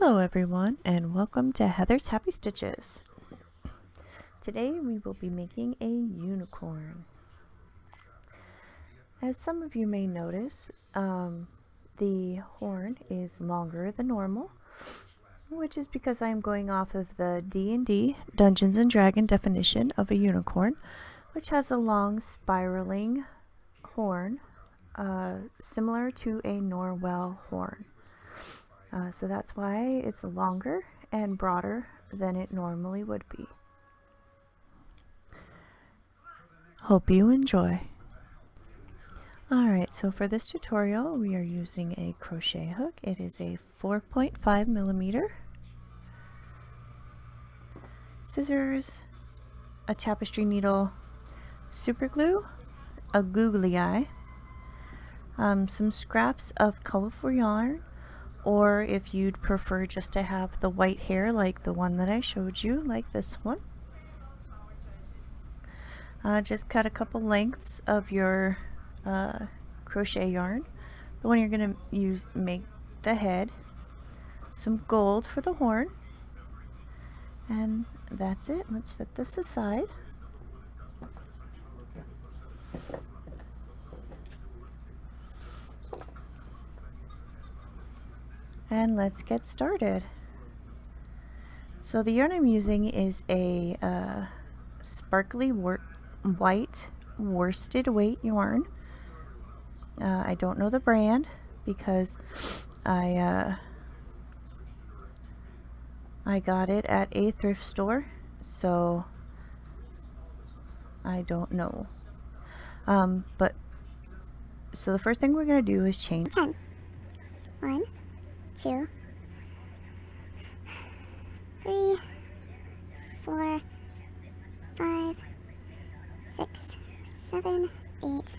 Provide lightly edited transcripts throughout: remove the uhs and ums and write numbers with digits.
Hello everyone and welcome to Heather's Happy Stitches. Today we will be making a unicorn. As some of you may notice, the horn is longer than normal, which is because I am going off of the D&D Dungeons and Dragons definition of a unicorn, which has a long spiraling horn similar to a Norwell horn. So that's why it's longer and broader than it normally would be. Hope you enjoy. Alright, so for this tutorial we are using a crochet hook. It is a 4.5 millimeter, scissors, a tapestry needle, super glue, a googly eye, some scraps of colorful yarn, or if you'd prefer just to have the white hair like the one that I showed you, like this one. Just cut a couple lengths of your crochet yarn. The one you're going to use make the head, some gold for the horn, and that's it. Let's set this aside. And let's get started. So the yarn I'm using is a sparkly white worsted weight yarn. I don't know the brand because I got it at a thrift store, so I don't know. So the first thing we're going to do is chain 10. 1, 2, 3, 4, 5, 6, 7, 8,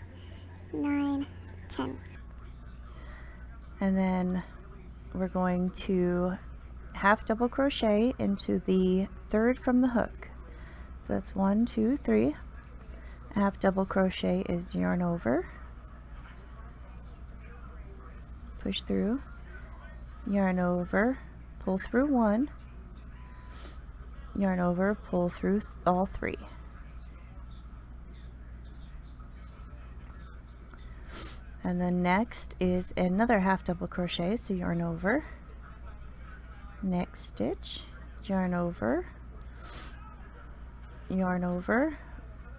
9, 10. And then we're going to half double crochet into the third from the hook. So that's 1, 2, 3. Half double crochet is yarn over, push through, yarn over, pull through 1, yarn over, pull through all 3. And then next is another half double crochet, so yarn over, next stitch, yarn over,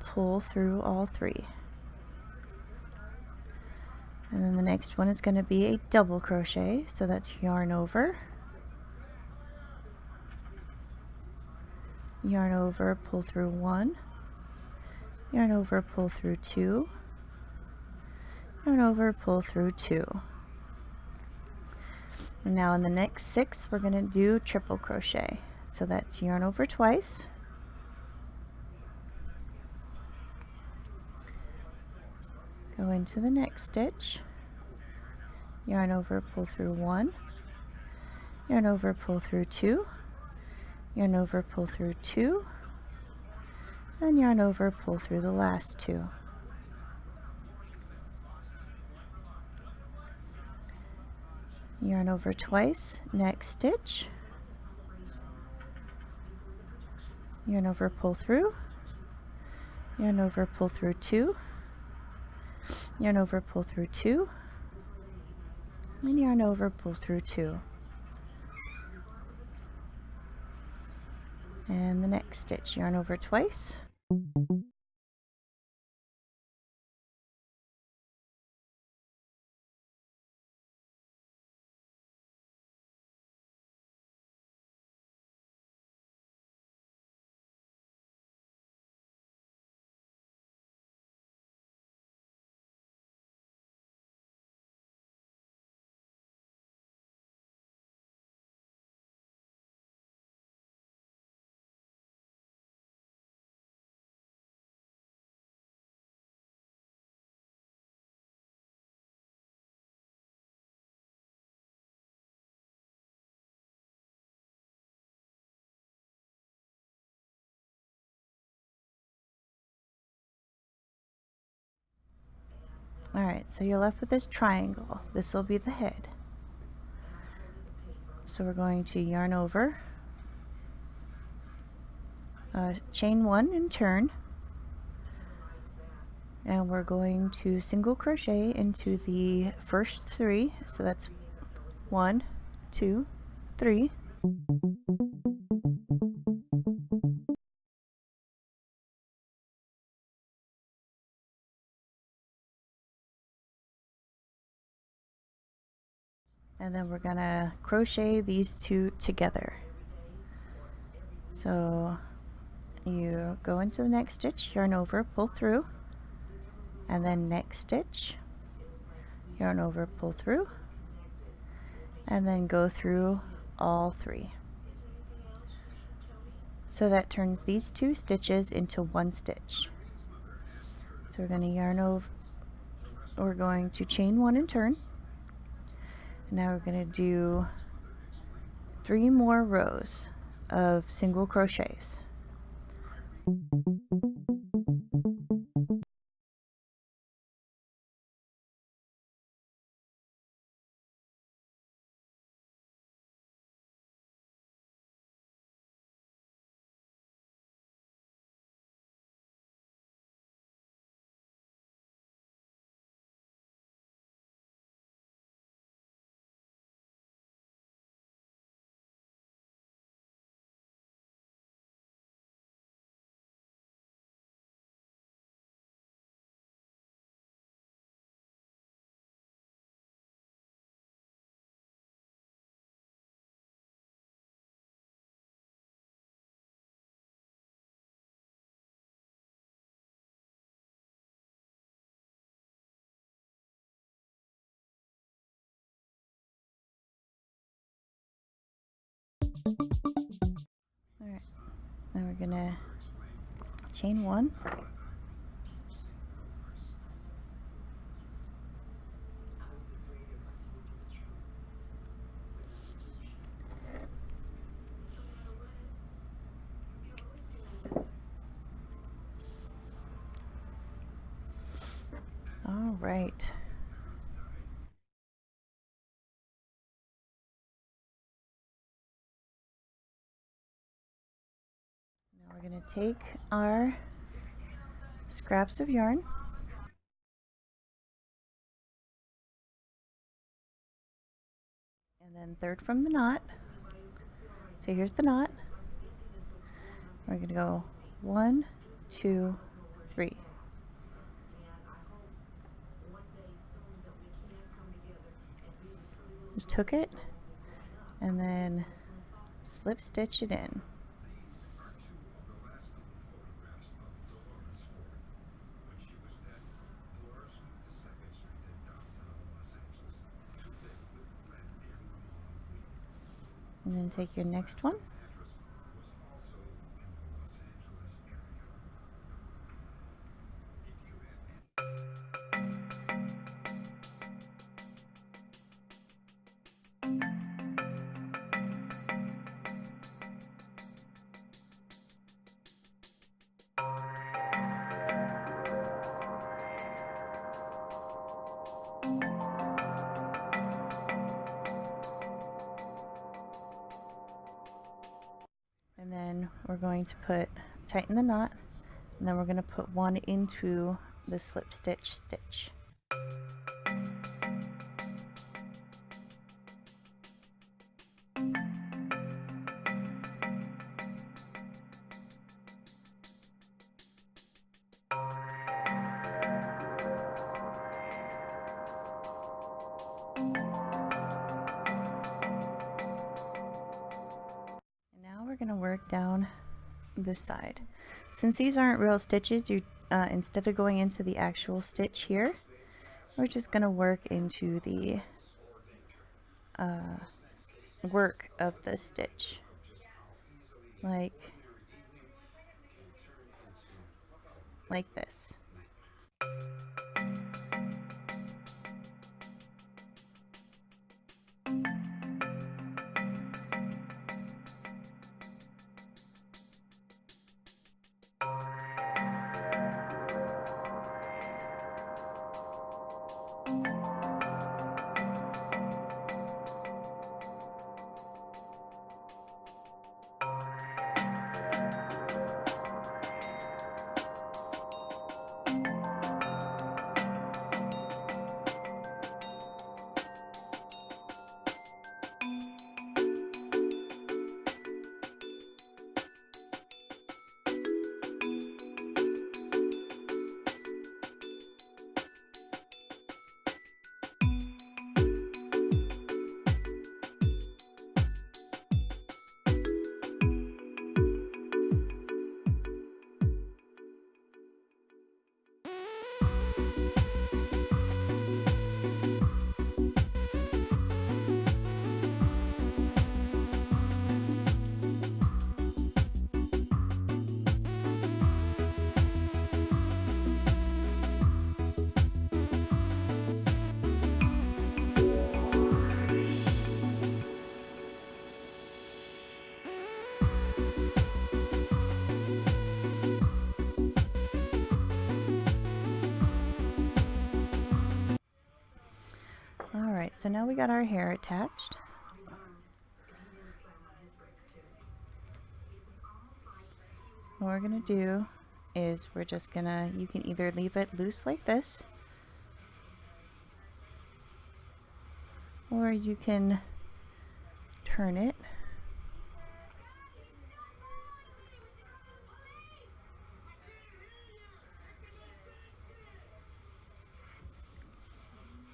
pull through all 3. And then the next one is going to be a double crochet, so that's yarn over, pull through 1, yarn over, pull through 2, yarn over, pull through 2. And now in the next 6 we're going to do triple crochet, so that's yarn over twice, go into the next stitch, yarn over, pull through 1, yarn over, pull through 2, yarn over, pull through 2, and yarn over, pull through the last 2. Yarn over twice, next stitch, yarn over, pull through, yarn over, pull through 2, yarn over, pull through 2, and yarn over, pull through 2. And the next stitch, yarn over twice, Alright, so you're left with this triangle. This will be the head. So we're going to yarn over, chain 1 and turn, and we're going to single crochet into the first 3. So that's 1, 2, 3. And then we're gonna crochet these 2 together. So you go into the next stitch, yarn over, pull through, and then next stitch, yarn over, pull through, and then go through all 3. So that turns these 2 stitches into 1 stitch. So we're going to yarn over, we're going to chain 1 and turn. And now we're going to do 3 more rows of single crochets. Alright, now we're going to chain 1. All right. Now we're going to take our scraps of yarn and then third from the knot. So here's the knot. We're going to go 1, 2, 3. Just took it and then slip stitch it in. And then take your next one. And then we're going to tighten the knot, and then we're going to put 1 into the slip stitch stitch. We're going to work down this side. Since these aren't real stitches, you instead of going into the actual stitch here, we're just going to work into the work of the stitch, like this. so now we got our hair attached. What we're gonna do is we're just gonna, you can either leave it loose like this, or you can turn it.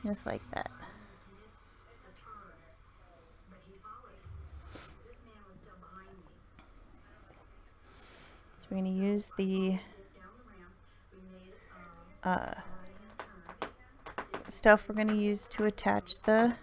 Just like that. So we're going to use the stuff we're going to use to attach the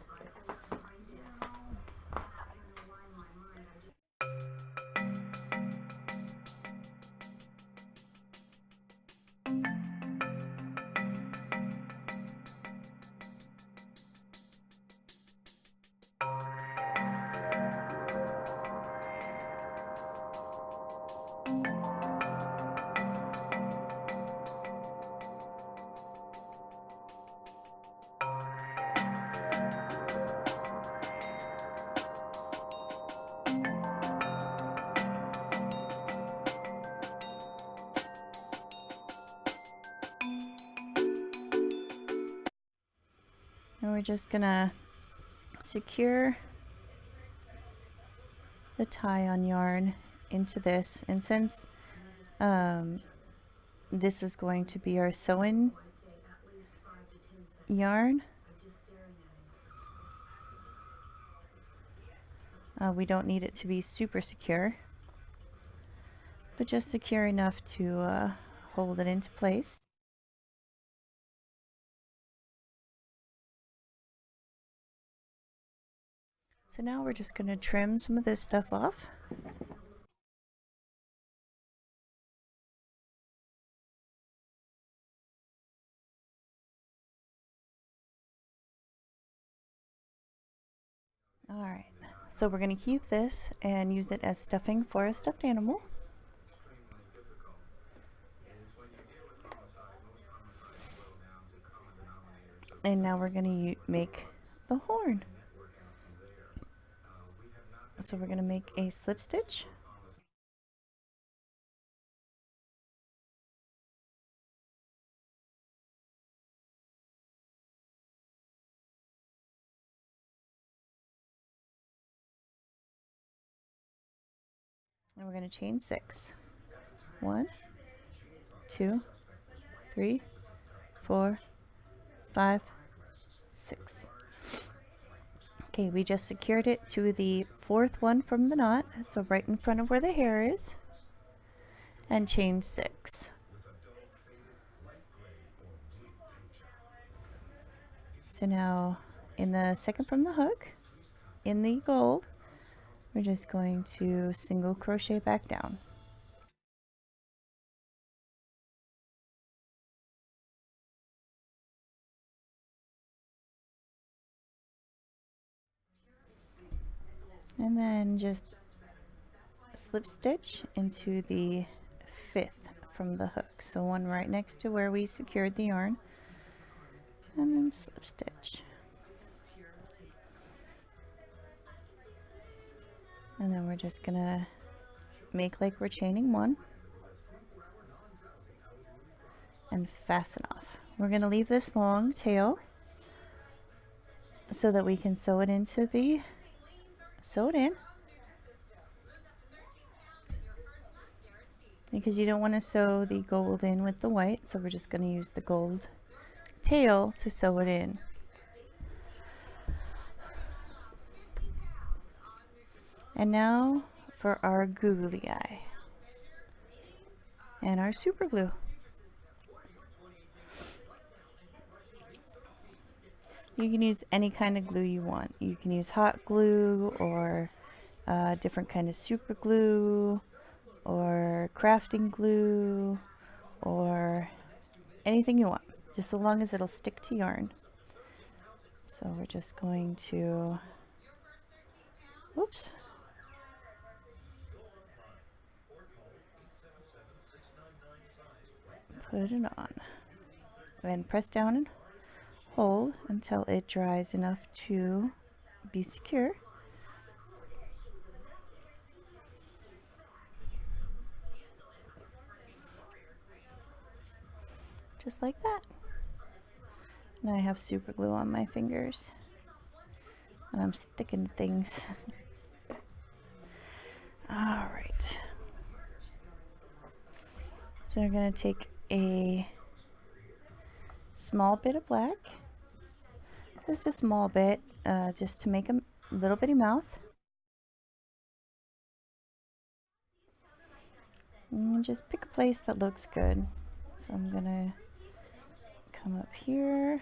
and we're just gonna secure the tie-on yarn into this, and since this is going to be our sew-in yarn, we don't need it to be super secure, but just secure enough to hold it into place. So now we're just going to trim some of this stuff off. Alright, so we're going to keep this and use it as stuffing for a stuffed animal. And now we're going to make the horn. So we're going to make a slip stitch. And we're going to chain 6. 1, 2, 3, 4, 5, 6. Okay, we just secured it to the 4th one from the knot, so right in front of where the hair is, and chain 6. So now in the 2nd from the hook, in the gold, we're just going to single crochet back down. And then just slip stitch into the 5th from the hook. So one right next to where we secured the yarn, and then slip stitch. And then we're just gonna make like we're chaining 1 and fasten off. We're gonna leave this long tail so that we can sew it into the, sew it in, because you don't want to sew the gold in with the white, so we're just going to use the gold tail to sew it in. And now for our googly eye and our super glue. You can use any kind of glue you want. You can use hot glue or different kind of super glue or crafting glue or anything you want, just so long as it'll stick to yarn. So we're just going to, whoops, put it on and press down and hold until it dries enough to be secure. Just like that. And I have super glue on my fingers. And I'm sticking to things. Alright. So I'm going to take a small bit of black. Just a small bit, just to make a little bitty mouth. And just pick a place that looks good. So I'm going to come up here.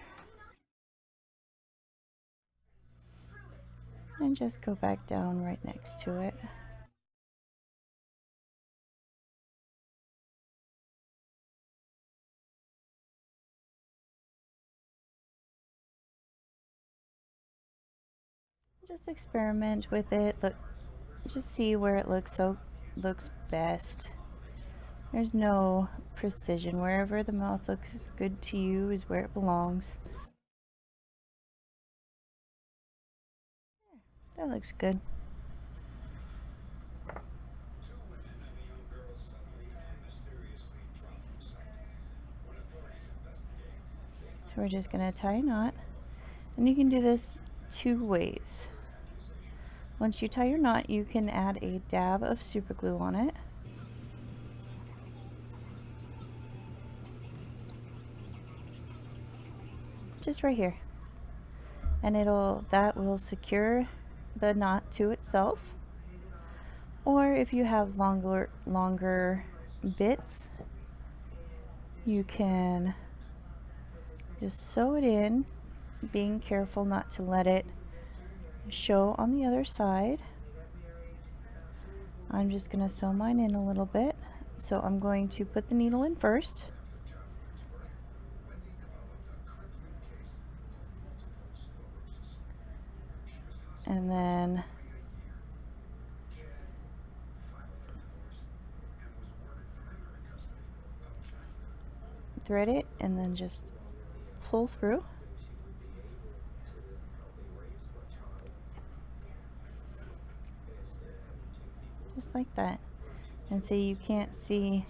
And just go back down right next to it. Just experiment with it. Look, just see where it looks best. There's no precision. Wherever the mouth looks good to you is where it belongs. That looks good. So we're just going to tie a knot. And you can do this two ways. Once you tie your knot, you can add a dab of super glue on it. Just right here. And that will secure the knot to itself. Or if you have longer bits, you can just sew it in, being careful not to let it show on the other side. I'm just going to sew mine in a little bit. So I'm going to put the needle in first. And then thread it and then just pull through. Just like that. And so you can't see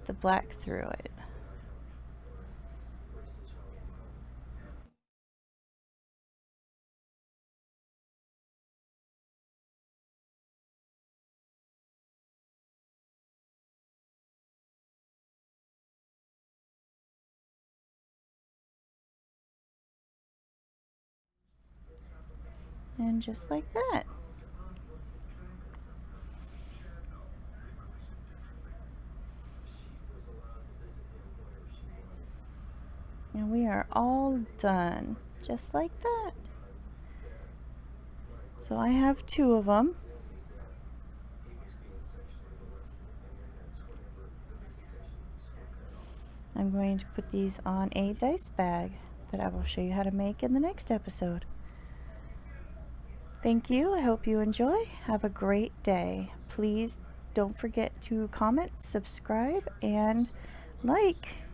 the black through it. And just like that. And we are all done, just like that. So I have two of them. I'm going to put these on a dice bag that I will show you how to make in the next episode. Thank you. I hope you enjoy. Have a great day. Please don't forget to comment, subscribe, and like.